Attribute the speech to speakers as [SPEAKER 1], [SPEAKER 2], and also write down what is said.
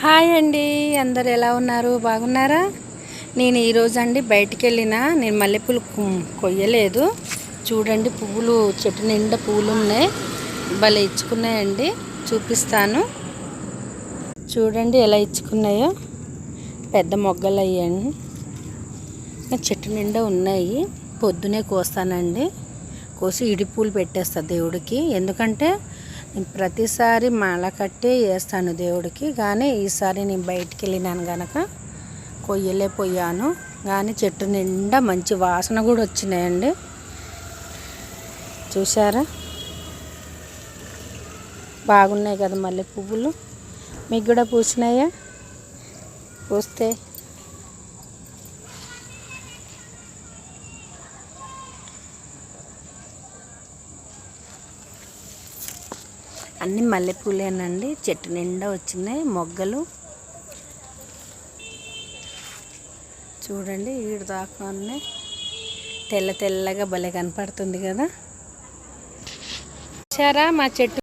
[SPEAKER 1] Hi అండి, అందరు ఎలా ఉన్నారు? బాగున్నారా? నేను ఈరోజు అండి బయటికి వెళ్ళిన నేను మల్లెపూలు కొయ్యలేదు. చూడండి, పువ్వులు చెట్టు నిండా పువ్వులు ఉన్నాయి, భలే ఇచ్చుకున్నాయండి. చూపిస్తాను చూడండి ఎలా ఇచ్చుకున్నాయో. పెద్ద మొగ్గలు అయ్యాయి, చెట్టు నిండా ఉన్నాయి. పొద్దునే కోస్తానండి, కోసి ఇడిపూలు పెట్టేస్తా దేవుడికి. ఎందుకంటే నేను ప్రతిసారి మాల కట్టే వేస్తాను దేవుడికి, కానీ ఈసారి నేను బయటికి వెళ్ళినాను కనుక కొయ్యలేకపోయాను. కానీ చెట్టు నిండా మంచి వాసన కూడా వచ్చినాయండి. చూసారా, బాగున్నాయి కదా మల్లె పువ్వులు. మీకు కూడా పూసినాయా? పూస్తే అన్ని మల్లెపూలేనండి, చెట్టు నిండా వచ్చినాయి మొగ్గలు. చూడండి, ఈడు దాకా ఉన్నాయి, తెల్ల తెల్లగా భలే కనపడుతుంది కదా. చూసారా మా చెట్టు